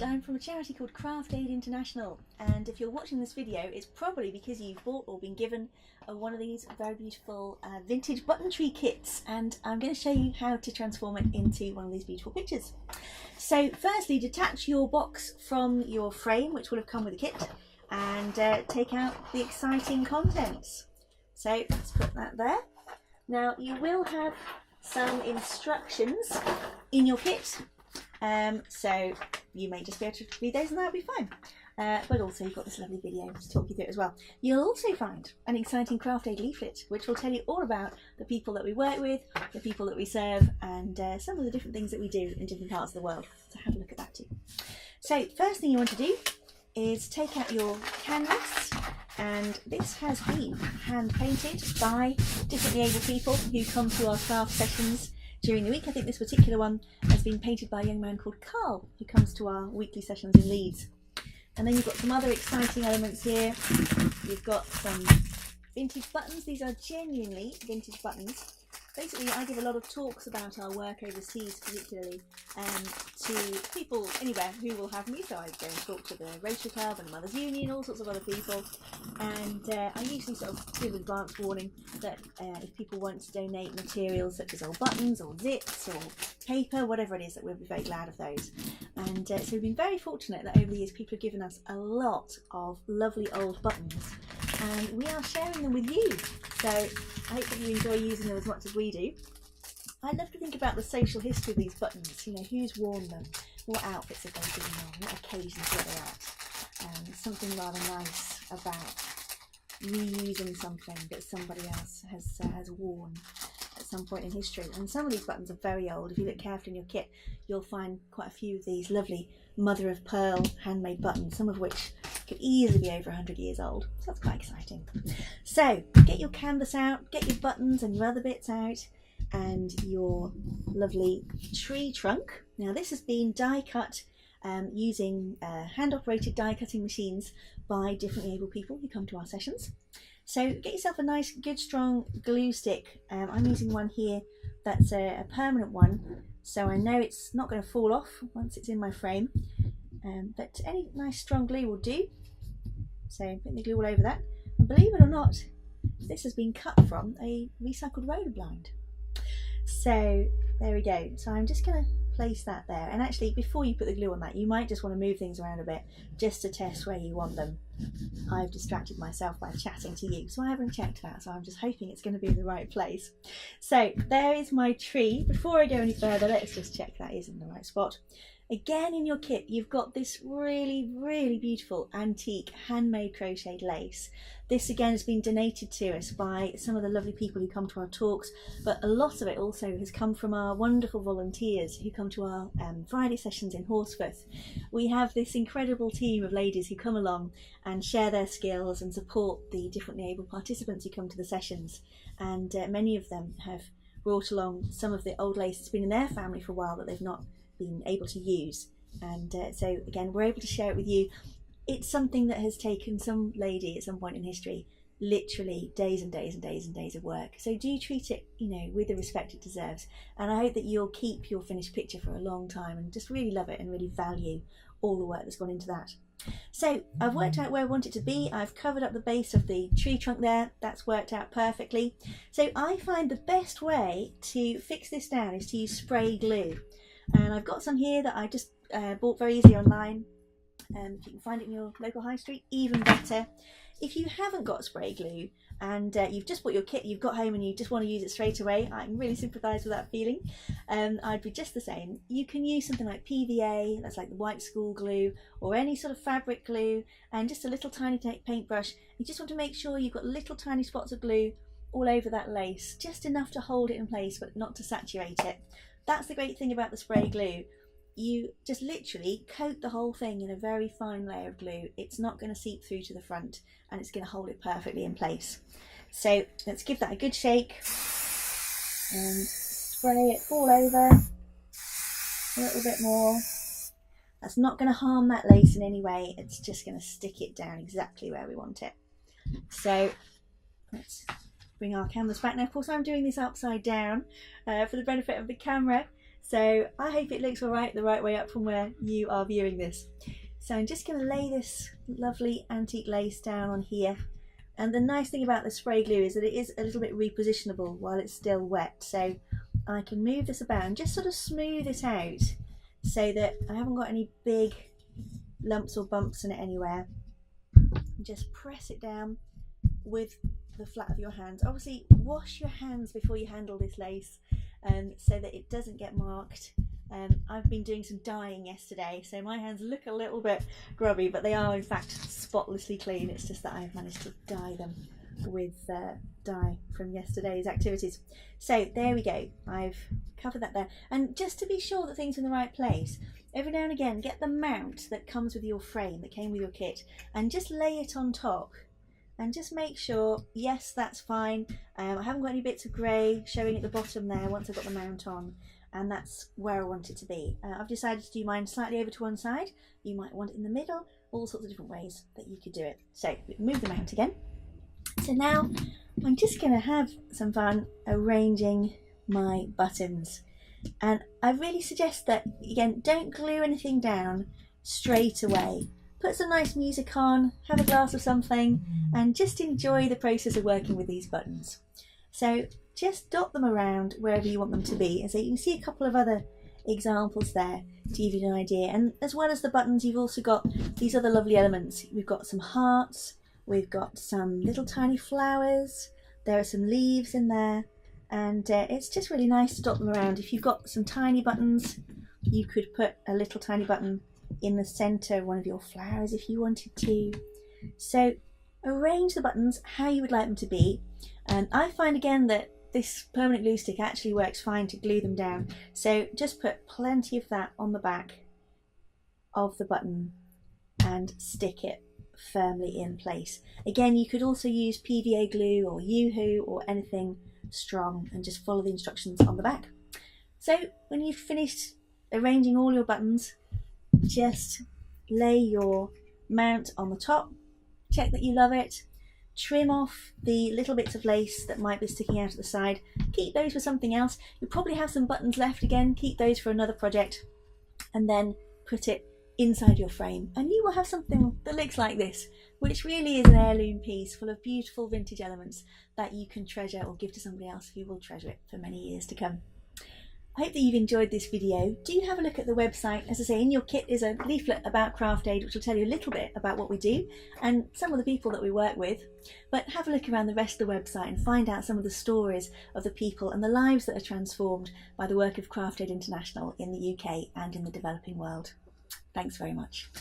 I'm from a charity called Craft Aid International, and if you're watching this video it's probably because you've bought or been given one of these very beautiful vintage button tree kits, and I'm going to show you how to transform it into one of these beautiful pictures. So firstly, detach your box from your frame, which will have come with the kit, and take out the exciting contents. So let's put that there. Now you will have some instructions in your kit, so you may just be able to read those and that'll be fine. But also you've got this lovely video to talk you through it as well. You'll also find an exciting Craft Aid leaflet which will tell you all about the people that we work with, the people that we serve, and some of the different things that we do in different parts of the world. So have a look at that too. So first thing you want to do is take out your canvas, and this has been hand painted by differently able people who come to our craft sessions during the week. I think this particular one has been painted by a young man called Carl who comes to our weekly sessions in Leeds. And then you've got some other exciting elements here. You've got some vintage buttons. These are genuinely vintage buttons. Basically, I give a lot of talks about our work overseas, particularly to people anywhere who will have me. So I go and talk to the Rotary Club and the Mothers Union, all sorts of other people. And I usually sort of give advance warning that if people want to donate materials such as old buttons or zips or paper, whatever it is, that we'll be very glad of those. And so we've been very fortunate that over the years people have given us a lot of lovely old buttons, and we are sharing them with you. So I hope that you enjoy using them as much as we do. I love to think about the social history of these buttons. You know, who's worn them, what outfits have they been on, what occasions were they at. There's something rather nice about reusing something that somebody else has worn at some point in history. And some of these buttons are very old. If you look carefully in your kit, you'll find quite a few of these lovely mother of pearl handmade buttons, some of which could easily be over 100 years old. So that's quite exciting. So get your canvas out, get your buttons and your other bits out, and your lovely tree trunk. Now this has been die cut using hand operated die cutting machines by differently able people who come to our sessions. So get yourself a nice good strong glue stick. I'm using one here that's a permanent one, so I know it's not going to fall off once it's in my frame, but any nice strong glue will do. So put the glue all over that, and believe it or not, this has been cut from a recycled roller blind. So there we go. So I'm just going to place that there, and actually before you put the glue on that, you might just want to move things around a bit just to test where you want them. I've distracted myself by chatting to you, so I haven't checked that, so I'm just hoping it's going to be in the right place. So there is my tree. Before I go any further, let's just check that is in the right spot. Again, in your kit you've got this really beautiful antique handmade crocheted lace. This again has been donated to us by some of the lovely people who come to our talks, but a lot of it also has come from our wonderful volunteers who come to our Friday sessions in Horsforth. We have this incredible team of ladies who come along and share their skills and support the differently able participants who come to the sessions, and many of them have brought along some of the old lace that's been in their family for a while that they've not been able to use, and so again we're able to share it with you. It's something that has taken some lady at some point in history literally days and days and days and days of work, so do treat it, you know, with the respect it deserves, and I hope that you'll keep your finished picture for a long time and just really love it and really value all the work that's gone into that. So I've worked out where I want it to be. I've covered up the base of the tree trunk there. That's worked out perfectly. So I find the best way to fix this down is to use spray glue, and I've got some here that I just bought very easily online. If you can find it in your local high street, even better. If you haven't got spray glue and you've just bought your kit, you've got home and you just want to use it straight away, I can really sympathise with that feeling. I'd be just the same. You can use something like PVA, that's like the white school glue, or any sort of fabric glue, and just a little tiny paintbrush. You just want to make sure you've got little tiny spots of glue all over that lace, just enough to hold it in place but not to saturate it. That's the great thing about the spray glue. You just literally coat the whole thing in a very fine layer of glue. It's not going to seep through to the front, and it's going to hold it perfectly in place. So let's give that a good shake and spray it all over a little bit more. That's not going to harm that lace in any way. It's just going to stick it down exactly where we want it. So let's bring our canvas back. Now of course I'm doing this upside down for the benefit of the camera. So I hope it looks all right, the right way up from where you are viewing this. So I'm just going to lay this lovely antique lace down on here. And the nice thing about the spray glue is that it is a little bit repositionable while it's still wet. So I can move this about and just sort of smooth it out so that I haven't got any big lumps or bumps in it anywhere. Just press it down with the flat of your hands. Obviously wash your hands before you handle this lace so that it doesn't get marked. I've been doing some dyeing yesterday, so my hands look a little bit grubby, but they are in fact spotlessly clean. It's just that I've managed to dye them with dye from yesterday's activities. So there we go, I've covered that there. And just to be sure that things are in the right place, every now and again get the mount that comes with your frame, that came with your kit, and just lay it on top and just make sure, yes, that's fine. I haven't got any bits of grey showing at the bottom there once I've got the mount on, and that's where I want it to be. I've decided to do mine slightly over to one side. You might want it in the middle, all sorts of different ways that you could do it. So move the mount again. So now I'm just going to have some fun arranging my buttons, and I really suggest that, again, don't glue anything down straight away. Put some nice music on, have a glass of something, and just enjoy the process of working with these buttons. So just dot them around wherever you want them to be. And so you can see a couple of other examples there to give you an idea. And as well as the buttons, you've also got these other lovely elements. We've got some hearts, we've got some little tiny flowers, there are some leaves in there, and it's just really nice to dot them around. If you've got some tiny buttons, you could put a little tiny button in the center of one of your flowers if you wanted to. So arrange the buttons how you would like them to be. And I find again that this permanent glue stick actually works fine to glue them down. So just put plenty of that on the back of the button and stick it firmly in place. Again, you could also use PVA glue or Yoo-hoo or anything strong and just follow the instructions on the back. So when you've finished arranging all your buttons, just lay your mount on the top, check that you love it, trim off the little bits of lace that might be sticking out at the side, keep those for something else. You probably have some buttons left again, keep those for another project, and then put it inside your frame and you will have something that looks like this, which really is an heirloom piece full of beautiful vintage elements that you can treasure or give to somebody else who will treasure it for many years to come. I hope that you've enjoyed this video. Do have a look at the website. As I say, in your kit is a leaflet about Craft Aid which will tell you a little bit about what we do and some of the people that we work with. But have a look around the rest of the website and find out some of the stories of the people and the lives that are transformed by the work of Craft Aid International in the UK and in the developing world. Thanks very much.